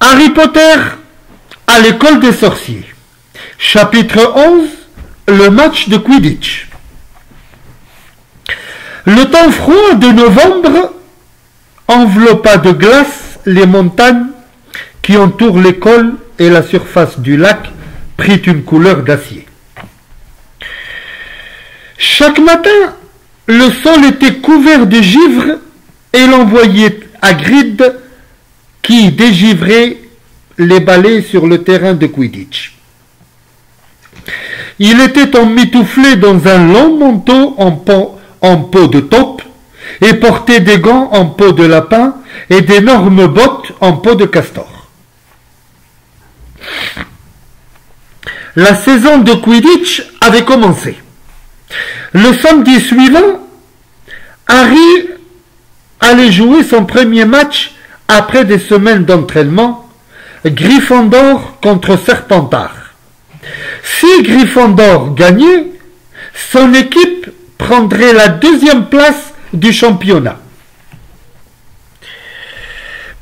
Harry Potter à l'école des sorciers. Chapitre 11, le match de Quidditch. Le temps froid de novembre enveloppa de glace les montagnes qui entourent l'école et la surface du lac prit une couleur d'acier. Chaque matin, le sol était couvert de givre et l'on voyait Hagrid qui dégivrait les balais sur le terrain de Quidditch. Il était emmitouflé dans un long manteau en peau de taupe et portait des gants en peau de lapin et d'énormes bottes en peau de castor. La saison de Quidditch avait commencé. Le samedi suivant, Harry allait jouer son premier match après des semaines d'entraînement, Gryffondor contre Serpentard. Si Gryffondor gagnait, son équipe prendrait la deuxième place du championnat.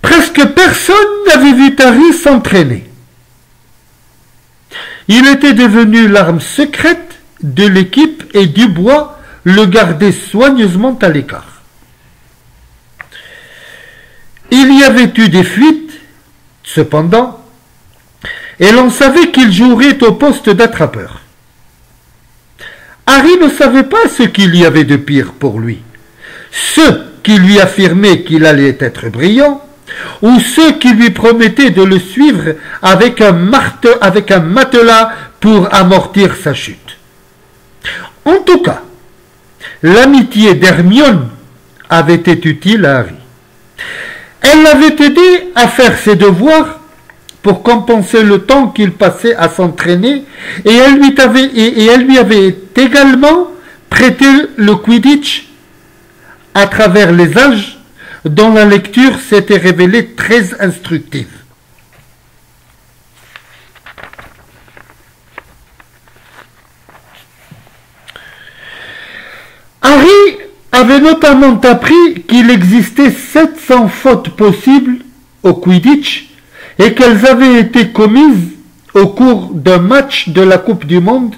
Presque personne n'avait vu Harry s'entraîner. Il était devenu l'arme secrète de l'équipe et Dubois le gardait soigneusement à l'écart. Il y avait eu des fuites, cependant, et l'on savait qu'il jouerait au poste d'attrapeur. Harry ne savait pas ce qu'il y avait de pire pour lui. Ceux qui lui affirmaient qu'il allait être brillant, ou ceux qui lui promettaient de le suivre avec un matelas pour amortir sa chute. En tout cas, l'amitié d'Hermione avait été utile à Harry. Elle l'avait aidé à faire ses devoirs pour compenser le temps qu'il passait à s'entraîner et elle lui avait également prêté le Quidditch à travers les âges dont la lecture s'était révélée très instructive. Harry avait notamment appris qu'il existait 700 fautes possibles au Quidditch et qu'elles avaient été commises au cours d'un match de la Coupe du Monde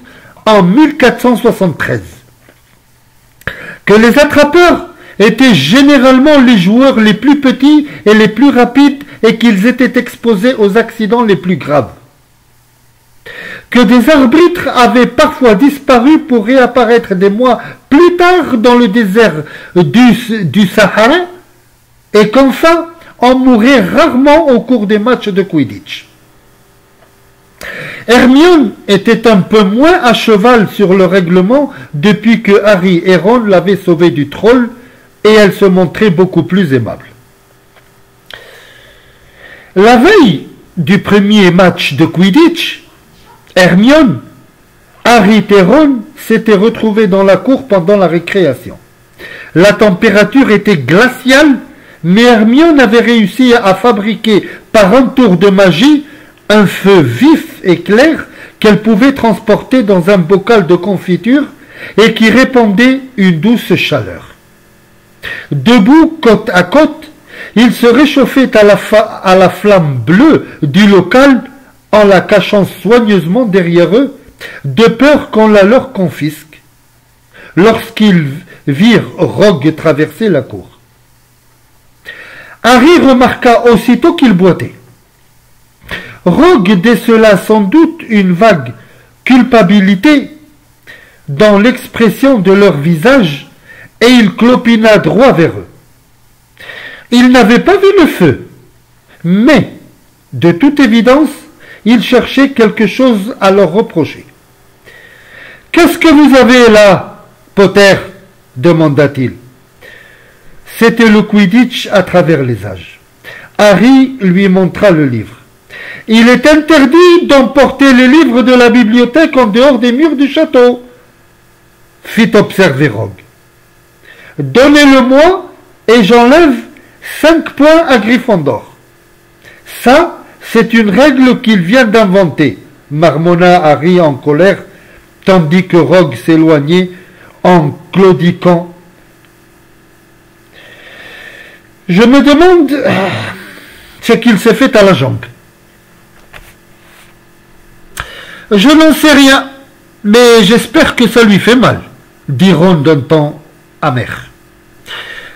en 1473. Que les attrapeurs étaient généralement les joueurs les plus petits et les plus rapides et qu'ils étaient exposés aux accidents les plus graves. Que des arbitres avaient parfois disparu pour réapparaître des mois plus tard dans le désert du Sahara et qu'enfin on mourait rarement au cours des matchs de Quidditch. Hermione était un peu moins à cheval sur le règlement depuis que Harry et Ron l'avaient sauvée du troll et elle se montrait beaucoup plus aimable. La veille du premier match de Quidditch, Hermione, Harry et Ron s'étaient retrouvés dans la cour pendant la récréation. La température était glaciale, mais Hermione avait réussi à fabriquer par un tour de magie un feu vif et clair qu'elle pouvait transporter dans un bocal de confiture et qui répandait une douce chaleur. Debout côte à côte, ils se réchauffaient à la flamme bleue du local en la cachant soigneusement derrière eux, de peur qu'on la leur confisque, lorsqu'ils virent Rogue traverser la cour. Harry remarqua aussitôt qu'il boitait. Rogue décela sans doute une vague culpabilité dans l'expression de leur visage et il clopina droit vers eux. Il n'avait pas vu le feu, mais, de toute évidence, il cherchait quelque chose à leur reprocher. « Qu'est-ce que vous avez là, Potter ?» demanda-t-il. C'était le Quidditch à travers les âges. Harry lui montra le livre. « Il est interdit d'emporter les livres de la bibliothèque en dehors des murs du château, » fit observer Rogue. « Donnez-le-moi et j'enlève 5 points à Gryffondor. »« Ça, c'est une règle qu'il vient d'inventer, » marmonna Harry en colère, tandis que Rogue s'éloignait en claudiquant. « Je me demande ce qu'il s'est fait à la jambe. » Je n'en sais rien, mais j'espère que ça lui fait mal, dit Ron d'un ton amer.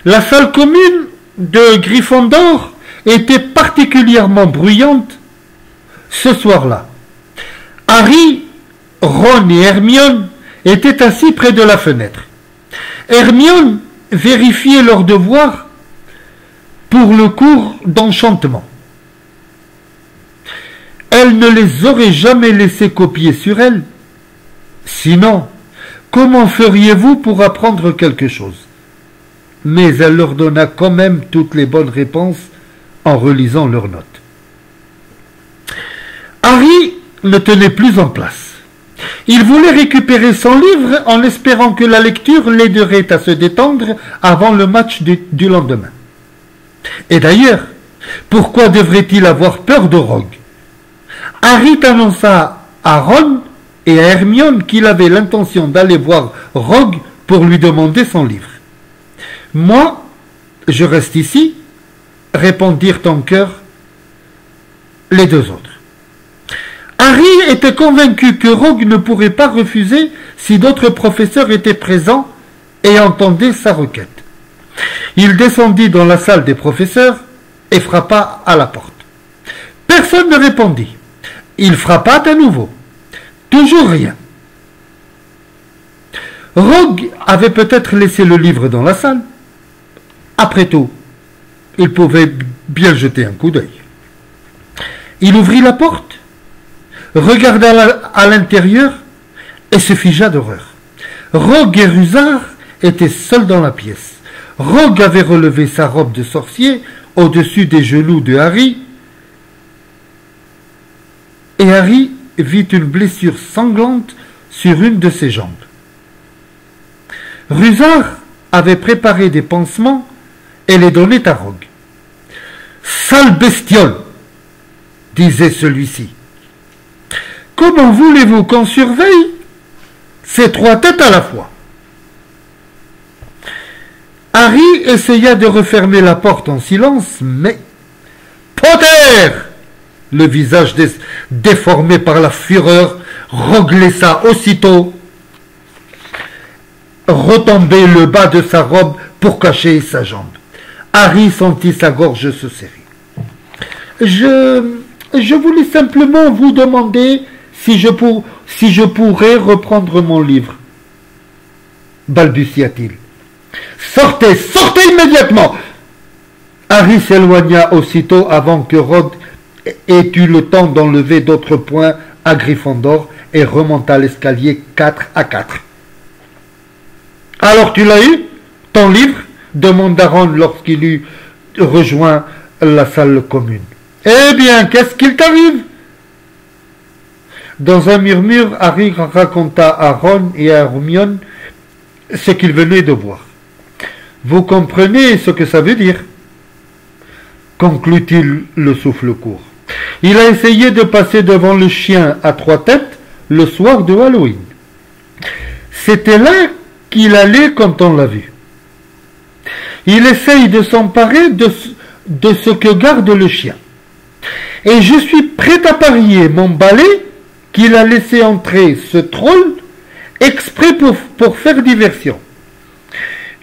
La salle commune de Gryffondor était particulièrement bruyante ce soir-là. Harry, Ron et Hermione étaient assis près de la fenêtre. Hermione vérifiait leur devoir pour le cours d'enchantement. Elle ne les aurait jamais laissés copier sur elle. Sinon, comment feriez-vous pour apprendre quelque chose? Mais elle leur donna quand même toutes les bonnes réponses en relisant leurs notes. Harry ne tenait plus en place. Il voulait récupérer son livre en espérant que la lecture l'aiderait à se détendre avant le match du lendemain. Et d'ailleurs, pourquoi devrait-il avoir peur de Rogue? Harry annonça à Ron et à Hermione qu'il avait l'intention d'aller voir Rogue pour lui demander son livre. « Moi, je reste ici », répondirent en chœur les deux autres. Harry était convaincu que Rogue ne pourrait pas refuser si d'autres professeurs étaient présents et entendaient sa requête. Il descendit dans la salle des professeurs et frappa à la porte. Personne ne répondit. Il frappa à nouveau. Toujours rien. Rogue avait peut-être laissé le livre dans la salle. Après tout, il pouvait bien jeter un coup d'œil. Il ouvrit la porte, regarda à l'intérieur et se figea d'horreur. Rogue et Rusard étaient seuls dans la pièce. Rogue avait relevé sa robe de sorcier au-dessus des genoux de Harry et Harry vit une blessure sanglante sur une de ses jambes. Rusard avait préparé des pansements et les donnait à Rogue. « Sale bestiole !» disait celui-ci. « Comment voulez-vous qu'on surveille ces trois têtes à la fois ?» Harry essaya de refermer la porte en silence, mais... « Potter !» Le visage déformé par la fureur, Rogue laissa aussitôt retomber le bas de sa robe pour cacher sa jambe. Harry sentit sa gorge se serrer. Je voulais simplement vous demander si je pourrais reprendre mon livre, balbutia-t-il. Sortez, sortez immédiatement! Harry s'éloigna aussitôt avant que Rogue ait eu le temps d'enlever d'autres points à Gryffondor et remonta l'escalier 4 à 4. Alors tu l'as eu, ton livre? Demanda Ron lorsqu'il eut rejoint la salle commune. Eh bien, qu'est-ce qu'il t'arrive? Dans un murmure, Harry raconta à Ron et à Hermione ce qu'il venait de voir. Vous comprenez ce que ça veut dire? Conclut-il le souffle court. Il a essayé de passer devant le chien à trois têtes le soir de Halloween. C'était là qu'il allait quand on l'a vu. Il essaye de s'emparer de ce que garde le chien. Et je suis prêt à parier mon balai qu'il a laissé entrer ce troll exprès pour faire diversion.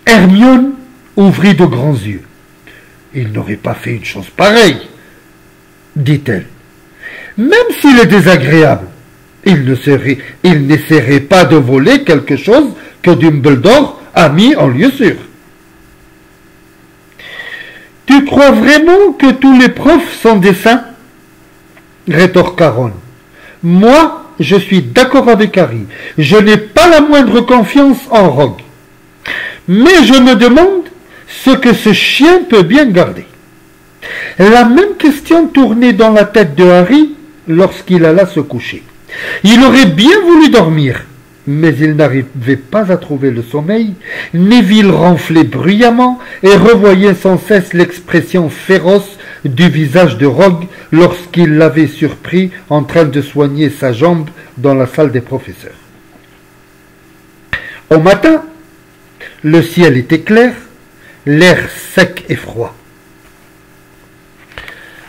Hermione ouvrit de grands yeux. Il n'aurait pas fait une chose pareille, dit-elle. Même s'il est désagréable, il n'essaierait pas de voler quelque chose que Dumbledore a mis en lieu sûr. Tu crois vraiment que tous les profs sont des saints? Rétorqua Ron. Moi, je suis d'accord avec Harry. Je n'ai pas la moindre confiance en Rogue. Mais je me demande ce que ce chien peut bien garder. La même question tournait dans la tête de Harry lorsqu'il alla se coucher. Il aurait bien voulu dormir, mais il n'arrivait pas à trouver le sommeil. Neville ronflait bruyamment et revoyait sans cesse l'expression féroce du visage de Rogue lorsqu'il l'avait surpris en train de soigner sa jambe dans la salle des professeurs. Au matin, le ciel était clair, l'air sec et froid.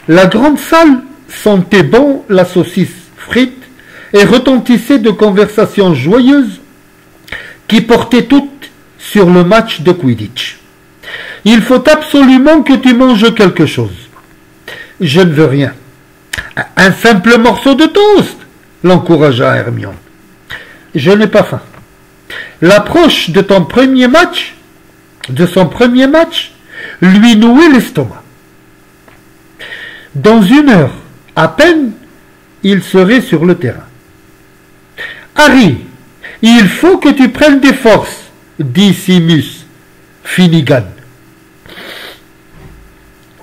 La grande salle sentait bon la saucisse frite et retentissaient de conversations joyeuses qui portaient toutes sur le match de Quidditch. « Il faut absolument que tu manges quelque chose. »« Je ne veux rien. »« Un simple morceau de toast !» l'encouragea Hermione. « Je n'ai pas faim. » L'approche de son premier match, lui nouait l'estomac. Dans 1 heure, à peine, il serait sur le terrain. « Harry, il faut que tu prennes des forces, dit Seamus Finnegan.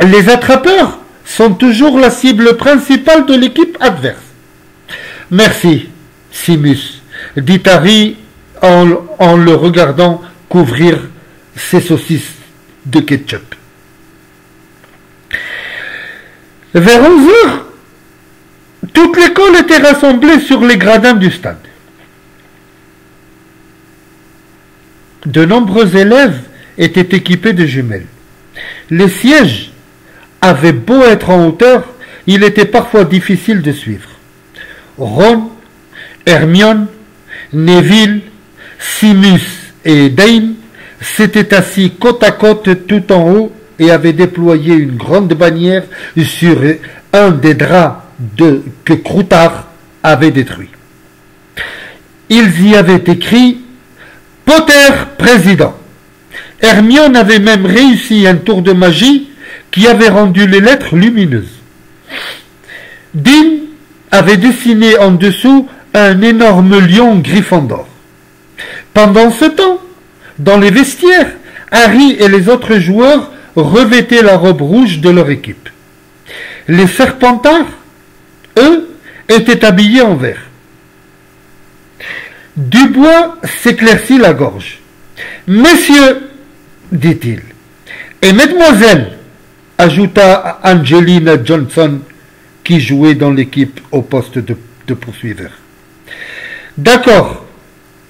Les attrapeurs sont toujours la cible principale de l'équipe adverse. Merci, Seamus, dit Harry en le regardant couvrir ses saucisses de ketchup. Vers 11 heures, toute l'école était rassemblée sur les gradins du stade. De nombreux élèves étaient équipés de jumelles. Les sièges avaient beau être en hauteur, il était parfois difficile de suivre. Ron, Hermione, Neville, Seamus et Dane s'étaient assis côte à côte tout en haut et avaient déployé une grande bannière sur un des draps que Croutard avait détruit. Ils y avaient écrit « Potter président ». Hermione avait même réussi un tour de magie qui avait rendu les lettres lumineuses. Dean avait dessiné en dessous un énorme lion Gryffondor. Pendant ce temps, dans les vestiaires, Harry et les autres joueurs revêtaient la robe rouge de leur équipe. Les Serpentards, eux, étaient habillés en vert. Dubois s'éclaircit la gorge. « Messieurs, dit-il, et mesdemoiselles, ajouta Angelina Johnson, qui jouait dans l'équipe au poste de poursuiveur. D'accord,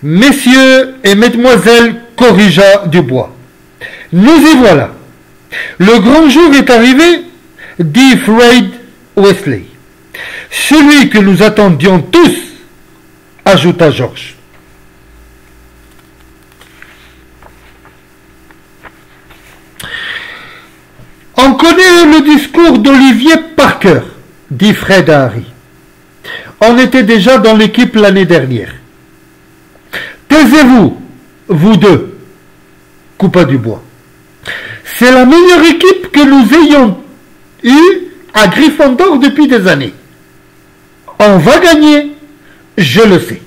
messieurs et mesdemoiselles, corrigea Dubois. Nous y voilà. Le grand jour est arrivé, dit Fred Weasley. Celui que nous attendions tous, ajouta George. On connaît le discours d'Olivier par cœur, dit Fred à Harry. On était déjà dans l'équipe l'année dernière. Taisez-vous, vous deux, coupa Dubois. C'est la meilleure équipe que nous ayons eue à Gryffondor depuis des années. On va gagner, je le sais.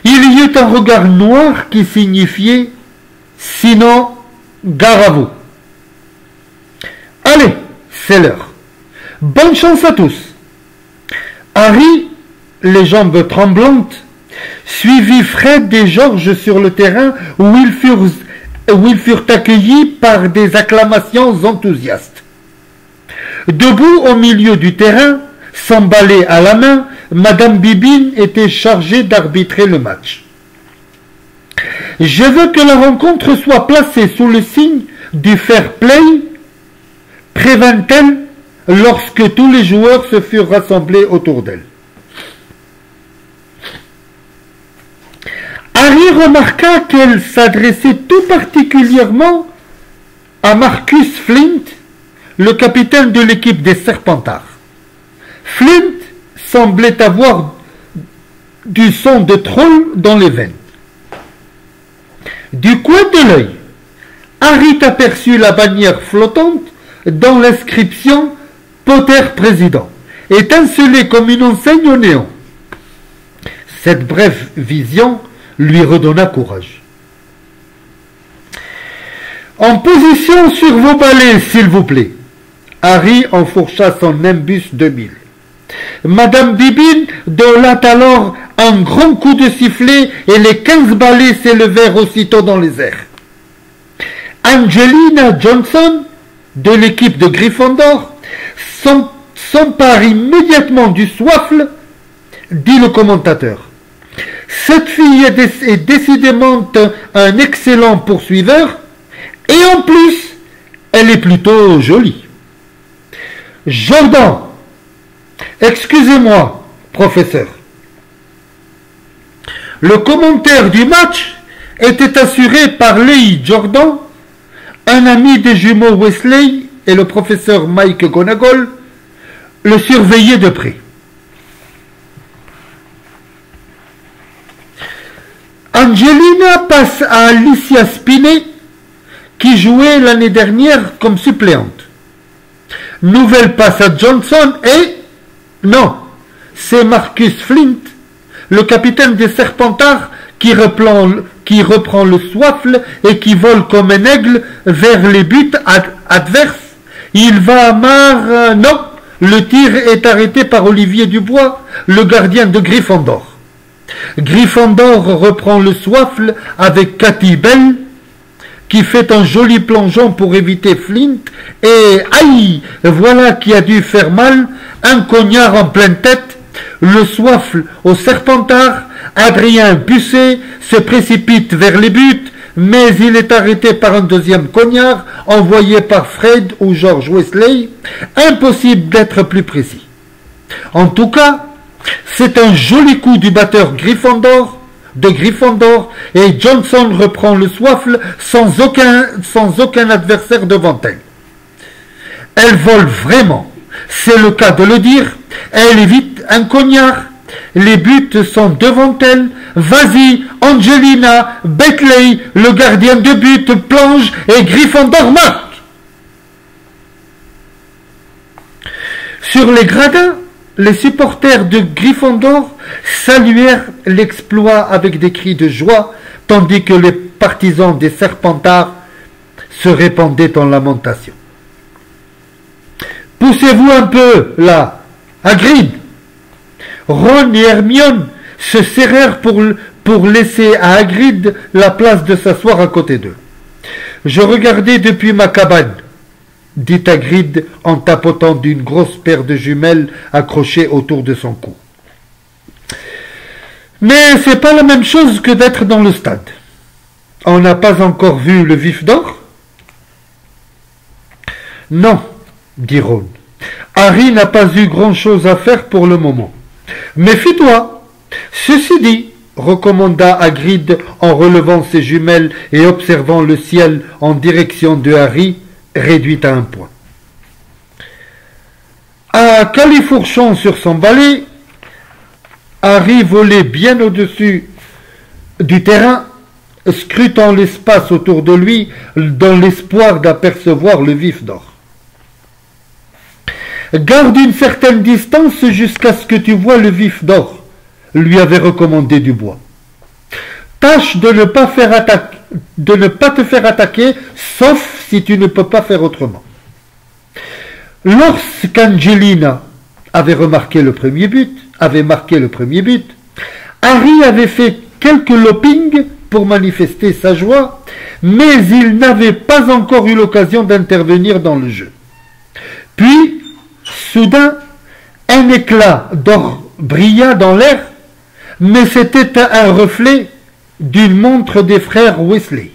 Il y eut un regard noir qui signifiait « Sinon, gare à vous ». Allez, c'est l'heure. Bonne chance à tous. Harry, les jambes tremblantes, suivit Fred et George sur le terrain où ils furent accueillis par des acclamations enthousiastes. Debout au milieu du terrain, sans balai à la main, Madame Bibine était chargée d'arbitrer le match. « Je veux que la rencontre soit placée sous le signe du fair play », prévint-elle lorsque tous les joueurs se furent rassemblés autour d'elle. Harry remarqua qu'elle s'adressait tout particulièrement à Marcus Flint, le capitaine de l'équipe des Serpentards. Flint semblait avoir du sang de troll dans les veines. Du coin de l'œil, Harry aperçut la bannière flottante dont l'inscription « Potter président » étincelait comme une enseigne au néon. Cette brève vision lui redonna courage. « En position sur vos balais, s'il vous plaît. » Harry enfourcha son Nimbus 2000. Madame Bibine donna alors un grand coup de sifflet et les 15 balais s'élevèrent aussitôt dans les airs. Angelina Johnson, de l'équipe de Gryffondor, s'empare immédiatement du soifle, dit le commentateur. Cette fille est décidément un excellent poursuiveur, et en plus, elle est plutôt jolie. Jordan, excusez-moi, professeur. Le commentaire du match était assuré par Lee Jordan, un ami des jumeaux Wesley, et le professeur Mike Gonagall le surveillait de près. Angelina passe à Alicia Spinney, qui jouait l'année dernière comme suppléante. Nouvelle passe à Johnson et... non, c'est Marcus Flint, le capitaine des Serpentards, qui reprend le soifle et qui vole comme un aigle vers les buts adverses. Il va à marre... non, le tir est arrêté par Olivier Dubois, le gardien de Gryffondor. Gryffondor reprend le soifle avec Cathy Bell, qui fait un joli plongeon pour éviter Flint, et aïe, voilà qui a dû faire mal, un cognard en pleine tête, le soifle au Serpentard. Adrien Busset se précipite vers les buts, mais il est arrêté par un deuxième cognard envoyé par Fred ou George Wesley. Impossible d'être plus précis. En tout cas, c'est un joli coup du batteur de Gryffondor, et Johnson reprend le soifle sans aucun adversaire devant elle. Elle vole vraiment, c'est le cas de le dire. Elle évite un cognard. Les buts sont devant elle. Vas-y, Angelina, Beckley, le gardien de but, plonge et Gryffondor marque. Sur les gradins, les supporters de Gryffondor saluèrent l'exploit avec des cris de joie, tandis que les partisans des Serpentards se répandaient en lamentations. Poussez-vous un peu, là, Hagrid. Ron et Hermione se serrèrent pour laisser à Hagrid la place de s'asseoir à côté d'eux. Je regardais depuis ma cabane, dit Hagrid en tapotant d'une grosse paire de jumelles accrochées autour de son cou. Mais c'est pas la même chose que d'être dans le stade. On n'a pas encore vu le vif d'or? Non, dit Ron. Harry n'a pas eu grand-chose à faire pour le moment. Méfie-toi. Ceci dit, recommanda Hagrid en relevant ses jumelles et observant le ciel en direction de Harry, réduit à un point. À califourchon sur son balai, Harry volait bien au-dessus du terrain, scrutant l'espace autour de lui dans l'espoir d'apercevoir le vif d'or. Garde une certaine distance jusqu'à ce que tu vois le vif d'or, lui avait recommandé Dubois. Tâche de ne pas te faire attaquer, sauf si tu ne peux pas faire autrement. Lorsqu'Angelina avait marqué le premier but, Harry avait fait quelques loopings pour manifester sa joie, mais il n'avait pas encore eu l'occasion d'intervenir dans le jeu. Puis, soudain, un éclat d'or brilla dans l'air, mais c'était un reflet d'une montre des frères Wesley.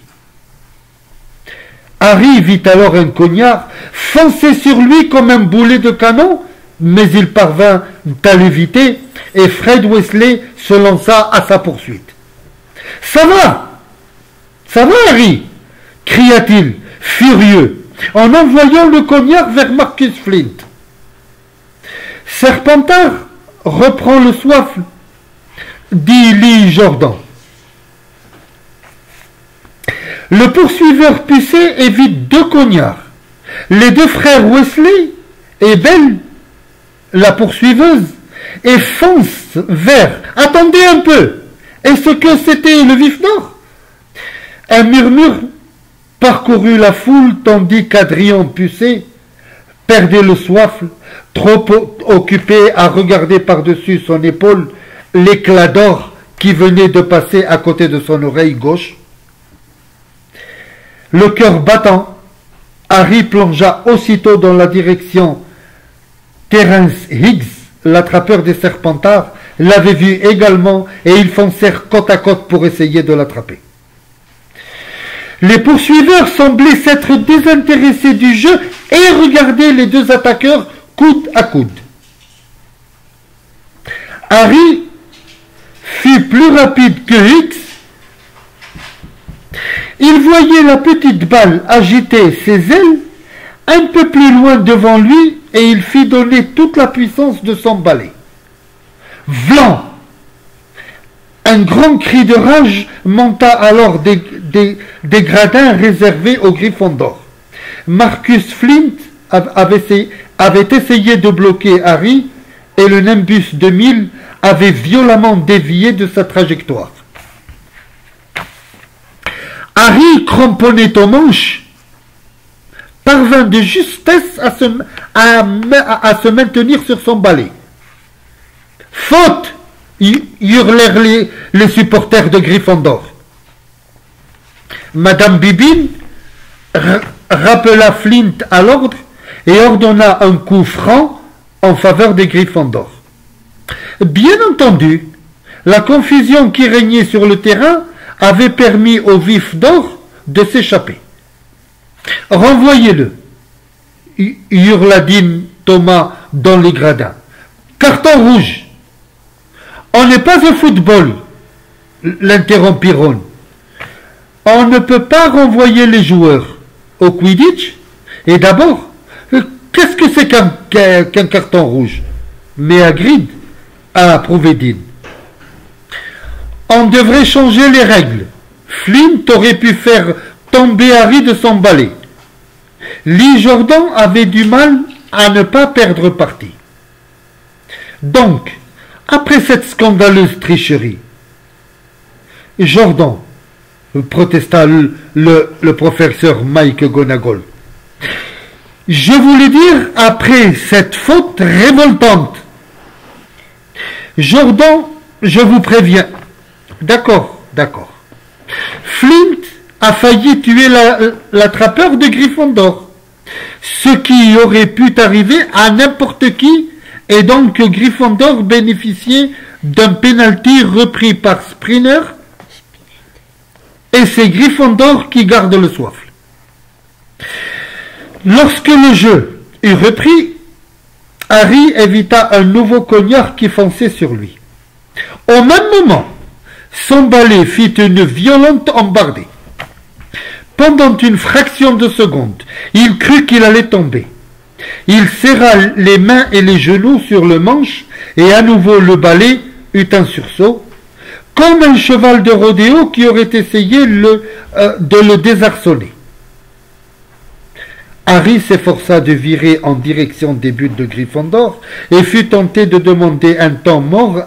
Harry vit alors un cognard foncer sur lui comme un boulet de canon, mais il parvint à l'éviter et Fred Wesley se lança à sa poursuite. « Ça va, Harry !» cria-t-il, furieux, en envoyant le cognard vers Marcus Flint. Serpentard reprend le soifle, dit Lee Jordan. Le poursuiveur pucé évite deux cognards. Les deux frères Wesley et Belle, la poursuiveuse, et fonce vers... Attendez un peu. Est-ce que c'était le vif d'or? Un murmure parcourut la foule tandis qu'Adrien Pucé perdait le soifle, trop occupé à regarder par-dessus son épaule l'éclat d'or qui venait de passer à côté de son oreille gauche. Le cœur battant, Harry plongea aussitôt dans la direction. Terence Higgs, l'attrapeur des Serpentards, l'avait vu également et ils foncèrent côte à côte pour essayer de l'attraper. Les poursuiveurs semblaient s'être désintéressés du jeu et regardaient les deux attaqueurs coude à coude. Harry fut plus rapide que X. Il voyait la petite balle agiter ses ailes un peu plus loin devant lui et il fit donner toute la puissance de son balai. Vlan! Un grand cri de rage monta alors des gradins réservés aux Gryffondor. Marcus Flint avait essayé de bloquer Harry et le Nimbus 2000 avait violemment dévié de sa trajectoire. Harry, cramponné aux manches, parvint de justesse à se maintenir sur son balai. « Faute !» hurlèrent les supporters de Gryffondor. Madame Bibine rappela Flint à l'ordre et ordonna un coup franc en faveur des Gryffondor. Bien entendu, la confusion qui régnait sur le terrain avait permis aux vifs d'or de s'échapper. « Renvoyez-le » hurla Dean Thomas dans les gradins. « Carton rouge !»« On n'est pas au football » l'interrompit Ron. « On ne peut pas renvoyer les joueurs au Quidditch. Et d'abord, qu'est-ce que c'est qu'un carton rouge ?» Mais Hagrid a approuvé Dean. On devrait changer les règles. Flint aurait pu faire tomber Harry de son balai. Lee Jordan avait du mal à ne pas perdre partie. Donc, après cette scandaleuse tricherie, Jordan, protesta le professeur Mike McGonagall, je voulais dire après cette faute révoltante. Jordan, je vous préviens. D'accord. Flint a failli tuer l'attrapeur de Gryffondor, ce qui aurait pu arriver à n'importe qui, et donc Gryffondor bénéficiait d'un penalty repris par Springer, et c'est Gryffondor qui garde le soifle. Lorsque le jeu eut repris, Harry évita un nouveau cognard qui fonçait sur lui. Au même moment, son balai fit une violente embardée. Pendant une fraction de seconde, il crut qu'il allait tomber. Il serra les mains et les genoux sur le manche et à nouveau le balai eut un sursaut, comme un cheval de rodéo qui aurait essayé de le désarçonner. Harry s'efforça de virer en direction des buts de Gryffondor et fut tenté de demander un temps mort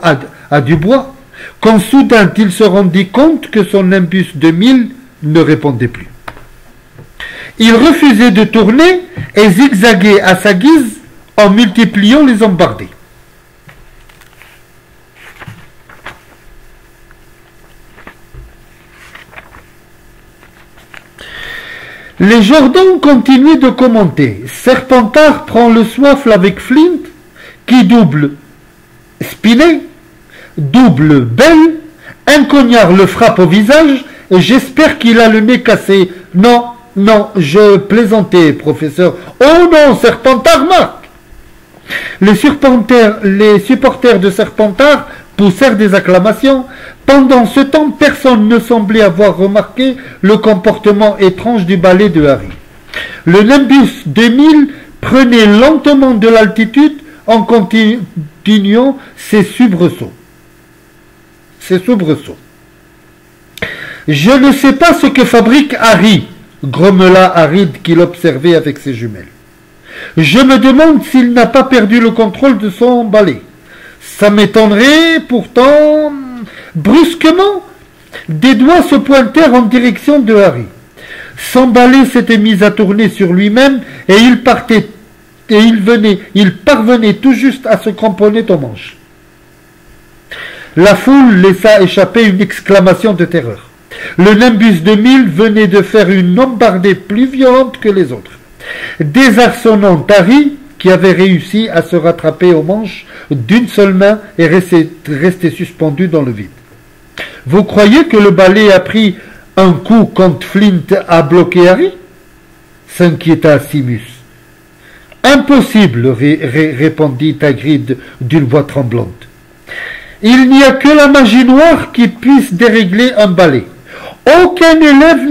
à Dubois, quand soudain il se rendit compte que son Nimbus 2000 ne répondait plus. Il refusait de tourner et zigzaguait à sa guise en multipliant les embardées. Les Jordan continuaient de commenter. Serpentard prend le soifle avec Flint, qui double Spinet, double Belle, un cognard le frappe au visage, et j'espère qu'il a le nez cassé. Non, je plaisantais, professeur. Oh non, Serpentard marque. Les supporters de Serpentard poussèrent des acclamations. Pendant ce temps, personne ne semblait avoir remarqué le comportement étrange du balai de Harry. Le Nimbus 2000 prenait lentement de l'altitude en continuant ses soubresauts. Je ne sais pas ce que fabrique Harry, grommela Harry qui l'observait avec ses jumelles. Je me demande s'il n'a pas perdu le contrôle de son balai. Ça m'étonnerait pourtant. Brusquement, des doigts se pointèrent en direction de Harry. Son balai s'était mis à tourner sur lui-même et il parvenait tout juste à se cramponner aux manches. La foule laissa échapper une exclamation de terreur. Le Nimbus 2000 venait de faire une embardée plus violente que les autres, désarçonnant Harry, qui avait réussi à se rattraper aux manches d'une seule main et resté suspendu dans le vide. Vous croyez que le balai a pris un coup quand Flint a bloqué Harry? S'inquiéta Simus. Impossible, répondit Hagrid d'une voix tremblante. Il n'y a que la magie noire qui puisse dérégler un balai. Aucun élève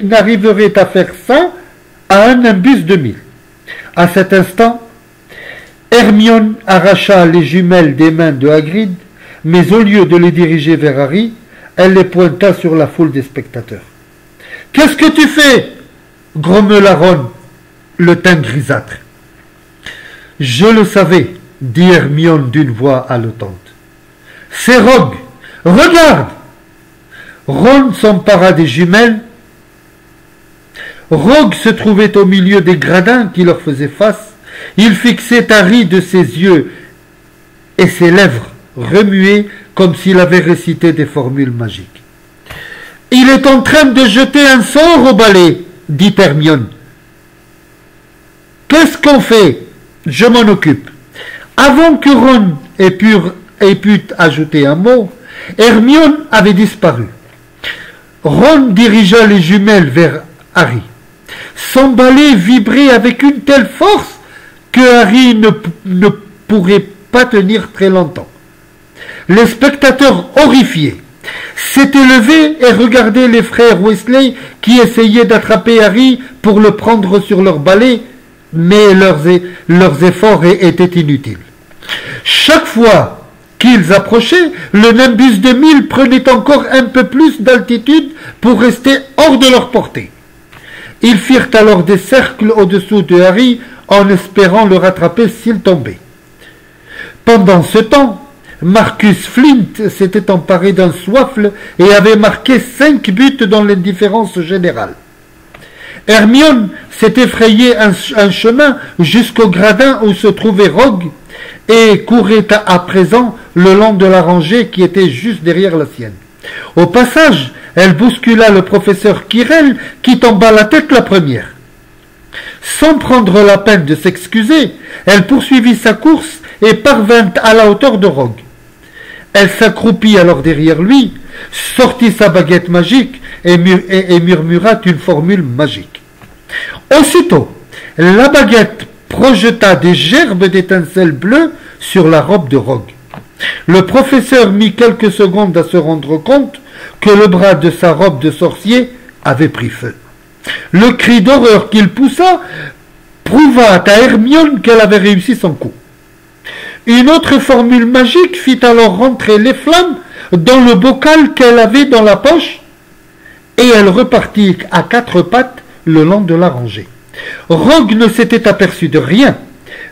n'arriverait à faire ça à un imbus de 1000. À cet instant, Hermione arracha les jumelles des mains de Hagrid, mais au lieu de les diriger vers Harry, elle les pointa sur la foule des spectateurs. « Qu'est-ce que tu fais » grommela Ron, le teint grisâtre. « Je le savais, » dit Hermione d'une voix haletante. « C'est Rogue. Regarde !» Ron s'empara des jumelles. Rogue se trouvait au milieu des gradins qui leur faisaient face. Il fixait Harry de ses yeux et ses lèvres remuaient comme s'il avait récité des formules magiques. « Il est en train de jeter un sort au balai, » dit Hermione. « Qu'est-ce qu'on fait ? Je m'en occupe. » Avant que Ron ait pu ajouter un mot, Hermione avait disparu. Ron dirigea les jumelles vers Harry. Son balai vibrait avec une telle force que Harry ne pourrait pas tenir très longtemps. Les spectateurs horrifiés s'étaient levés et regardaient les frères Weasley qui essayaient d'attraper Harry pour le prendre sur leur balai, mais leurs efforts étaient inutiles. Chaque fois qu'ils approchaient, le nimbus de 1000 prenait encore un peu plus d'altitude pour rester hors de leur portée. Ils firent alors des cercles au-dessous de Harry en espérant le rattraper s'il tombait. Pendant ce temps, Marcus Flint s'était emparé d'un soifle et avait marqué 5 buts dans l'indifférence générale. Hermione s'était frayé un chemin jusqu'au gradin où se trouvait Rogue et courait à présent le long de la rangée qui était juste derrière la sienne. Au passage, elle bouscula le professeur Quirrell qui tomba la tête la première. Sans prendre la peine de s'excuser, elle poursuivit sa course et parvint à la hauteur de Rogue. Elle s'accroupit alors derrière lui, sortit sa baguette magique et murmura une formule magique. Aussitôt, la baguette projeta des gerbes d'étincelles bleues sur la robe de Rogue. Le professeur mit quelques secondes à se rendre compte que le bras de sa robe de sorcier avait pris feu. Le cri d'horreur qu'il poussa prouva à Hermione qu'elle avait réussi son coup. Une autre formule magique fit alors rentrer les flammes dans le bocal qu'elle avait dans la poche et elle repartit à 4 pattes le long de la rangée. Rogue ne s'était aperçue de rien,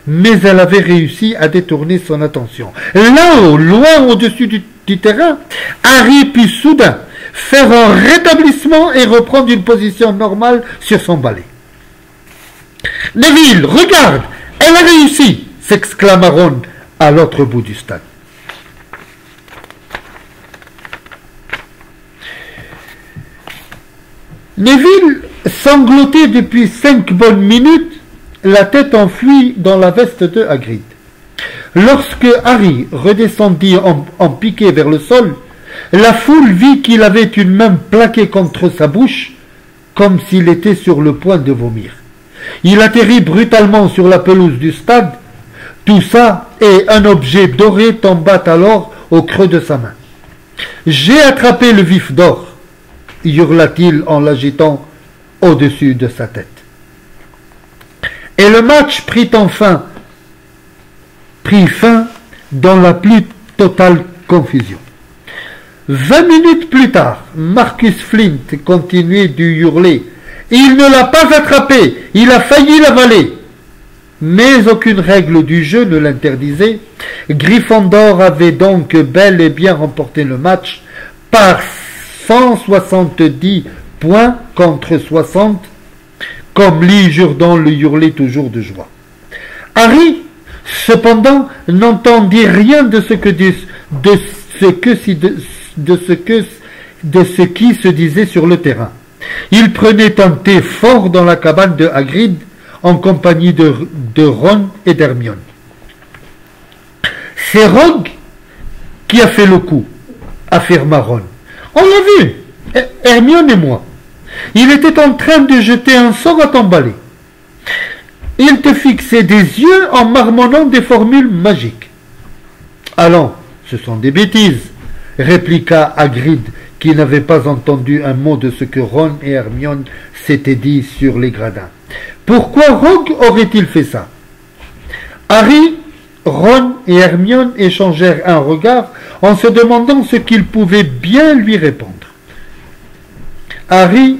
mais elle avait réussi à détourner son attention. Là-haut, loin au-dessus du terrain, Harry put soudain faire un rétablissement et reprendre une position normale sur son balai. « Neville, regarde, elle a réussi !» s'exclama Ron à l'autre bout du stade. Neville sanglotait depuis 5 bonnes minutes, la tête enfouie dans la veste de Hagrid. Lorsque Harry redescendit en piqué vers le sol, la foule vit qu'il avait une main plaquée contre sa bouche, comme s'il était sur le point de vomir. Il atterrit brutalement sur la pelouse du stade. Tout ça, et un objet doré tomba alors au creux de sa main. « J'ai attrapé le vif d'or !» hurla-t-il en l'agitant au-dessus de sa tête. Et le match prit fin dans la plus totale confusion. 20 minutes plus tard, Marcus Flint continuait de hurler. « Il ne l'a pas attrapé, il a failli l'avaler !» Mais aucune règle du jeu ne l'interdisait. Gryffondor avait donc bel et bien remporté le match par 170 points contre 60, comme Lee Jourdan le hurlait toujours de joie. Harry, cependant, n'entendit rien de ce qui se disait sur le terrain. Il prenait un thé fort dans la cabane de Hagrid, en compagnie de Ron et d'Hermione. « C'est Rogue qui a fait le coup, » affirma Ron. « On l'a vu, Hermione et moi. Il était en train de jeter un sort à ton balai. Il te fixait des yeux en marmonnant des formules magiques. Allons, Ce sont des bêtises, répliqua Hagrid, qui n'avait pas entendu un mot de ce que Ron et Hermione s'étaient dit sur les gradins. Pourquoi Rogue aurait-il fait ça? Harry, Ron et Hermione échangèrent un regard en se demandant ce qu'ils pouvaient bien lui répondre. Harry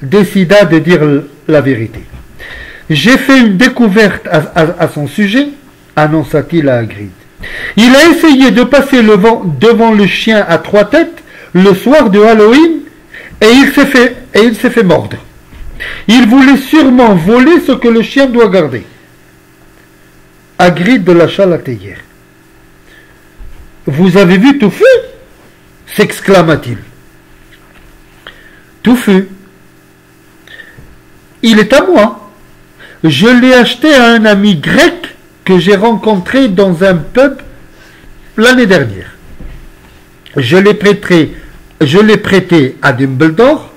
décida de dire la vérité. « J'ai fait une découverte à son sujet, annonça-t-il à Hagrid. Il a essayé de passer devant le chien à 3 têtes le soir de Halloween et il s'est fait mordre. Il voulait sûrement voler ce que le chien doit garder. » Hagrid lâcha la théière. « Vous avez vu Touffu » s'exclama-t-il. « Touffu, il est à moi. Je l'ai acheté à un ami grec que j'ai rencontré dans un pub l'année dernière. Je l'ai prêté à Dumbledore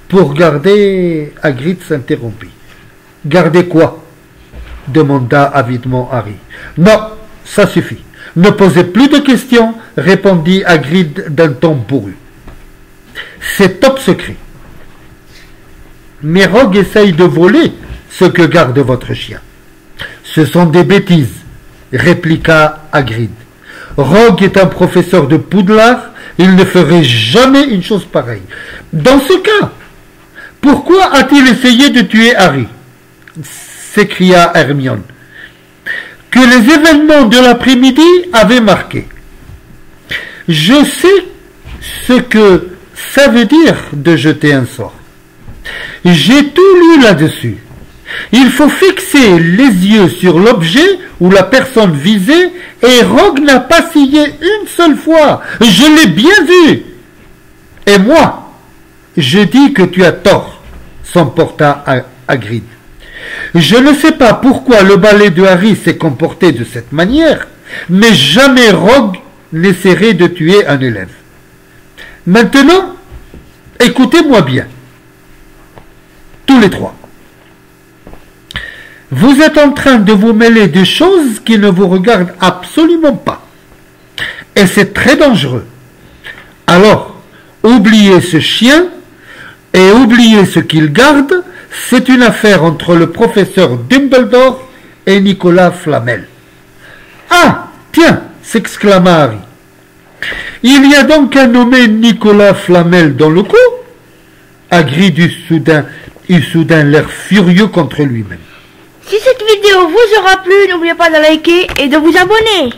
pour garder... » Hagrid s'interrompit. « Garder quoi ?» demanda avidement Harry. « Non, ça suffit. Ne posez plus de questions, répondit Hagrid d'un ton bourru. C'est top secret. Mais Rogue essaye de voler ce que garde votre chien. Ce sont des bêtises, répliqua Hagrid. Rogue est un professeur de Poudlard, il ne ferait jamais une chose pareille. Dans ce cas, pourquoi a-t-il essayé de tuer Harry? S'écria Hermione, que les événements de l'après-midi avaient marqué. Je sais ce que ça veut dire de jeter un sort. J'ai tout lu là-dessus. Il faut fixer les yeux sur l'objet ou la personne visée et Rogue n'a pas scié une seule fois. Je l'ai bien vu. Et moi, je dis que tu as tort, s'emporta Hagrid. Je ne sais pas pourquoi le balai de Harry s'est comporté de cette manière, mais jamais Rogue n'essaierait de tuer un élève. Maintenant, écoutez-moi bien. Tous les trois. Vous êtes en train de vous mêler de choses qui ne vous regardent absolument pas. Et c'est très dangereux. Alors, oubliez ce chien et oubliez ce qu'il garde. C'est une affaire entre le professeur Dumbledore et Nicolas Flamel. Ah, tiens, s'exclama Harry. Il y a donc un nommé Nicolas Flamel dans le coup? Hagrid eut soudain l'air furieux contre lui-même. Si cette vidéo vous aura plu, n'oubliez pas de liker et de vous abonner.